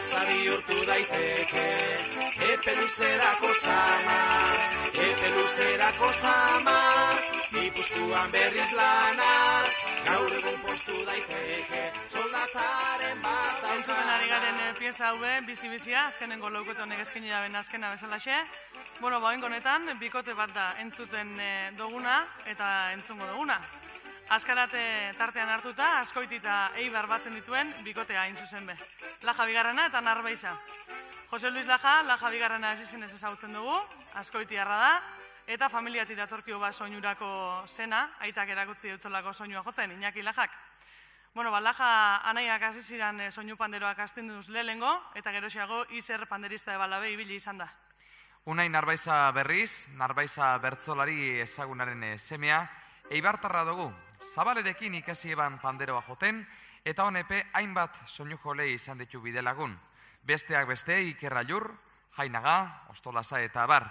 pasa bihurtu daiteke, epe luzerako sama, Gipuzkoan berriz lana, gaur egun postu daiteke, soldataren bat aukana. Entzuten ari garen pieza haue, bizi-bizia, azkenengo laukote honek eskeni daben azkena bezalaxe. Bueno, bauen honetan, bikote bat da entzuten duguna eta entzungo duguna. Azkarate tartean hartuta, Azkoitita Eibar batzen dituen bikotea hain zuzen be. Laja Bigarrena eta Narbaiza. Jose Luis Laja Bigarrena ezizenez ezautzen dugu, Azkoitiarra da, eta familiatik datorkio ba soinurako zena, aitak erakutzi dutzolako soinua jotzen, Iñaki Lajak. Bueno, Laja anaiak hasi ziren soinu panderoak astinduz lehengo, eta geroxiago Iser panderista ebalabe ibili izan da. Unai Narbaiza berriz, Narbaiza bertzolari ezagunaren semea, Eibartarra dugu, Zabalerekin ikasi eban panderoa joten, eta honepe hainbat soinu jolei izan ditu bidelagun. Besteak beste, Iker Aiur, Jainaga, Ostolaza eta Abar.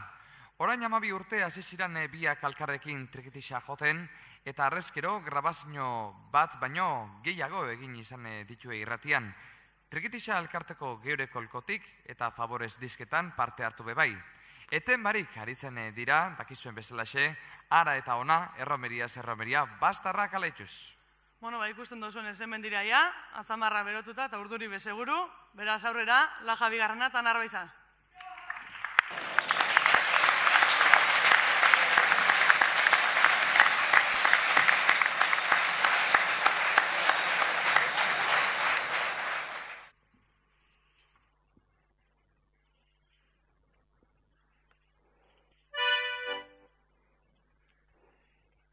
Orain 12 urte hasi ziren biak alkarrekin trikitisa joten, eta arrezkero grabazio bat baino gehiago egin izan ditue irratian. Trikitisa alkarteko geure kolkotik eta favorez disketan parte hartu bebai. Eten barik aritzen dira, dakizuen bezalaxe, ara eta ona, erromeria, bastarrak alaituz. Bueno, ikusten duzuen hemen dira ja, atzamarra berotuta eta urduri bezeguru, beraz aurrera, Laja Bigarrena eta Narbaiza.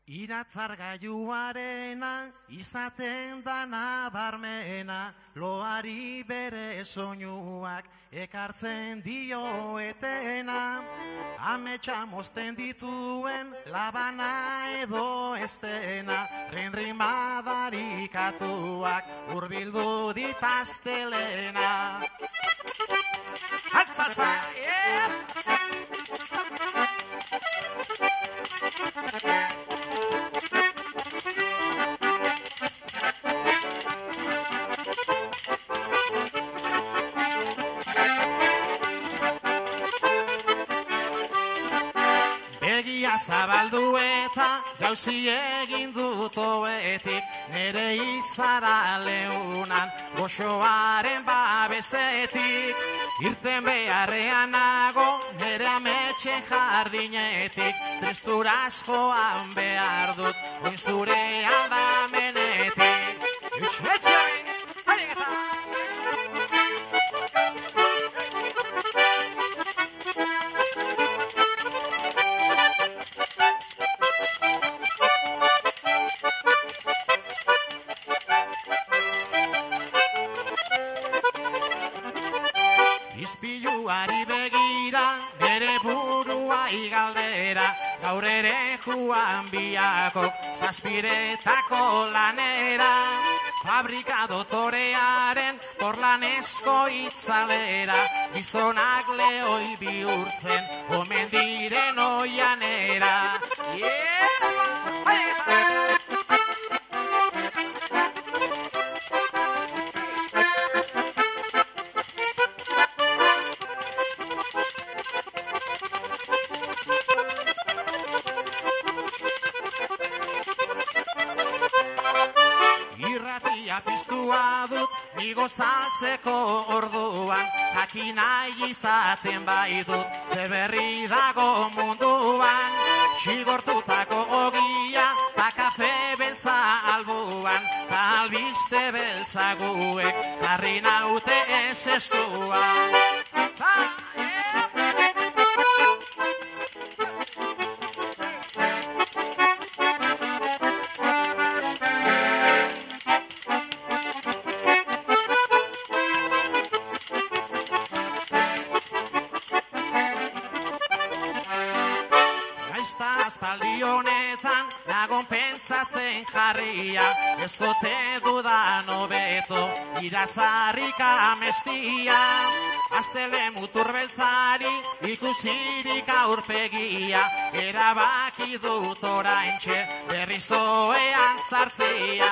Iratzargailuarena izaten da nabarmena, loari bere soinuak ekartzen dio etena. Ametsa mozten dituen labana edo estena, rinrimadarikatuak urbildu ditaztelena. Altzatza, zabaldu eta jauzi egin dut oetik, nere izara leunan goxoaren babesetik. Irten beharrean nago nere ametxe jardinetik, tristuraz joan behar dut oin zure aldamenetik. Izpiluari begira, nere burua igaldera, gaur ere juan biako, zazpiretako lanera. Fabrika dotorearen porlanesko itzalera, gizonak lehoi bihurtzen, omen diren oianera. Piztua dut, nigo saltzeko orduan, jakin nahi izaten bai dut, ze berri dago munduan. Xigortutako ogia, ta kafe beltza albuan, ta albiste beltza guek, jarri naute ez eskuan. Aspaldi honetan nagon pentsatzen jarria, ez ote dudan hobeto iratzarrik amestia. Aztele mutur beltzari ikusirik aurpegia, erabaki dut oraintxe berriz oean zartzia.